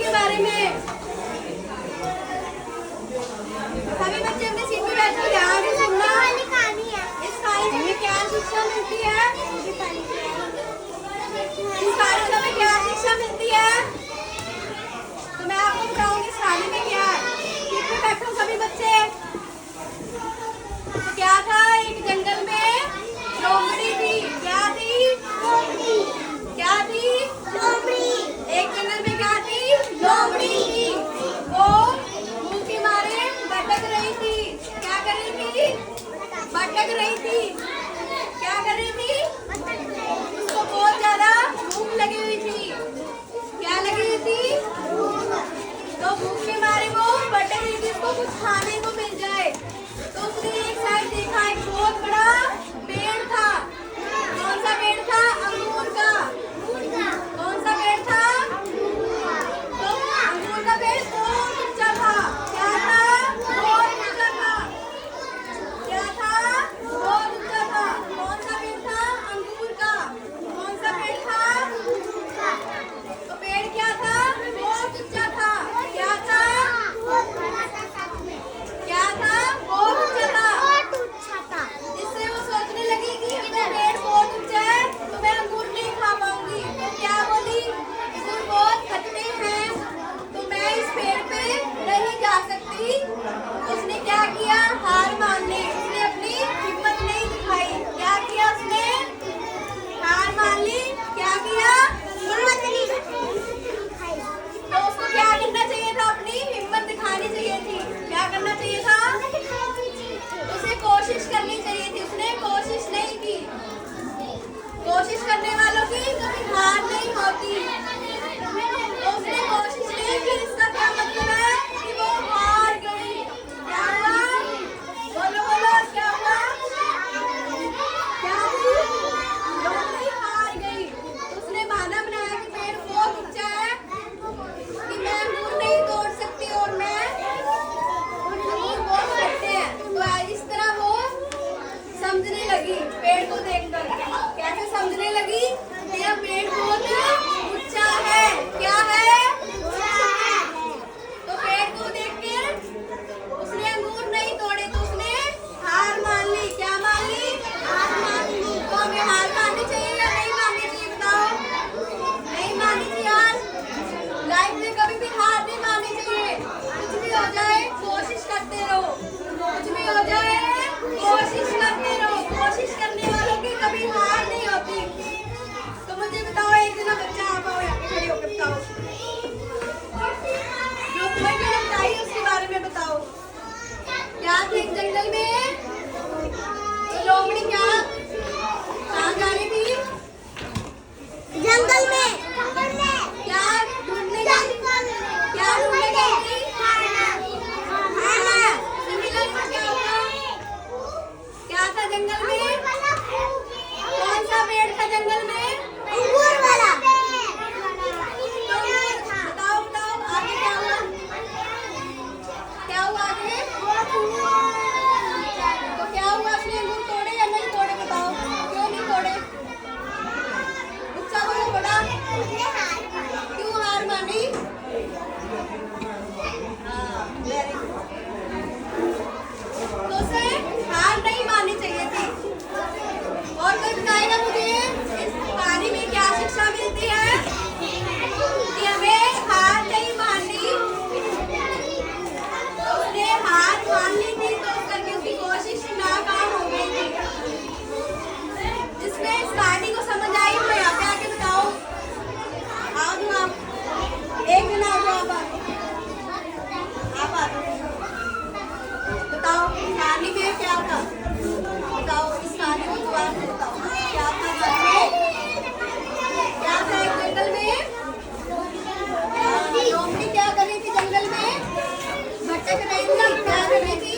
के बारे में। सभी बच्चे अपनी सीट पे बैठ कर ध्यान से सुनना। इस कहानी में क्या शिक्षा मिलती है? इस कहानी में क्या शिक्षा मिलती है? तो मैं आपको बताऊंगी इस कहानी में क्या है। सीट पे बैठो सभी बच्चे। तो क्या था, एक जंगल में लोमड़ी थी। क्या थी? लोमड़ी। क्या थी? लोमड़ी। एक जंगल में क्या थी? लोमड़ी थी। वो भूख के मारे भटक रही थी। क्या कर रही थी? भटक रही थी। क्या कर रही थी? उसको बहुत ज्यादा भूख लगी हुई थी। क्या लगी हुई थी? तो भूख के मारे वो भटक रही थी, उसको कुछ खाने को मिल जाए। तो उसने एक साइड देखा, एक बहुत बड़ा पेड़ था। कौन सा पेड़ था? अंगूर का। कौन सा पेड़ था? तो अंगूर का पेड़ बहुत ऊंचा था। क्या था? बहुत ऊंचा था। क्या था? बहुत ऊंचा था। कौन सा पेड़ था? अंगूर का। कौन सा पेड़ था? तो पेड़ क्या था? बहुत ऊंचा था। क्या था? क्या था? बहुत ऊंचा था। इससे वो सोचने लगी कि ये पेड़ बहुत ऊंचा है तो मैं अंगूर नहीं खा पाऊंगी। तो क्या बोली? अंगूर बहुत खट्टे हैं तो मैं इस पेड़ पे नहीं जा सकती। उसने क्या किया? हार मान ली। उसने अपनी हिम्मत नहीं दिखाई। क्या किया उसने? हार मान ली। क्या किया? हिम्मत नहीं दिखाई। तो उसको क्या करना चाहिए था? अपनी हिम्मत दिखानी चाहिए थी। क्या करना चाहिए था? उसे कोशिश करनी चाहिए थी। उसने कोशिश नहीं की। कोशिश करने वालों की कभी हार नहीं होती। तो उसने कोशिश नहीं की, इसका क्या मतलब है कि वो हार गई। क्या हुआ? बोलो बोलो, क्या हुआ? क्या हुई? लोमड़ी हार गई। तो उसने बहाना बनाया कि पेड़ बहुत ऊंचा है कि मैं अंगूर नहीं तोड़ सकती और मैं अंगूर बहुत खट्टे हैं। तो इस तरह वो समझने लगी पेड़ को देखकर। कैसे समझने लगी? यह पेड़ बहुत ऊंचा है। क्या है? तो पेड़ को देखकर उसने अंगूर नहीं तोड़े तो उसने हार मान ली। क्या मान ली? हार मान ली। तो हमें हार माननी चाहिए या नहीं माननी चाहिए? बताओ। नहीं माननी चाहिए यार। लाइफ में कभी भी हार नहीं माननी चाहिए। कुछ भी हो जाए कोशिश करते रहो। कुछ भी हो जाए कोशिश करते रहो। कोशिश करने वालों की कभी हार नहीं होती। तो मुझे बताओ, एक दिन बच्चा आप आओ यहाँ पे खड़े होकर बताओ, जो कोई मैंने बताई उसके बारे में बताओ। क्या थे एक जंगल में? तो लोमड़ी क्या कहाँ जा रही थी? जंगल में। क्या ढूंढने गई थी? क्या ढूंढने गई थी? खाना। जंगल में क्या हुआ? क्या था जंगल में? कौन सा पेड़ था जंगल में? अंगूर वाला। बताओ बताओ आगे क्या हुआ? क्या हुआ आगे? तो क्या हुआ? उसने अंगूर तोड़े या नहीं तोड़े? बताओ क्यों नहीं तोड़े? ऊंचा बोलो थोड़ा। क्यों हार मानी? हाँ, वेरी गुड। तो उसे हार नहीं माननी चाहिए थी। और कोई बताएगा मुझे इस कहानी में क्या शिक्षा मिलती है? कि हमें हार नहीं माननी। उसने हार मान ली थी तो करके उसकी कोशिश नाकाम हो गई थी। जिसमें इस कहानी को समझ आई वो यहाँ पे आके बताओ। आओ जो आप एक दिन आओ, जो आप आ जाओ। बताओ कहानी में क्या था? बताओ इस कहानी को दोबारा से बताओ। क्या था कहानी में? क्या था एक जंगल में? लोमड़ी क्या कर रही थी जंगल में? भटक रही थी। क्या कर रही थी?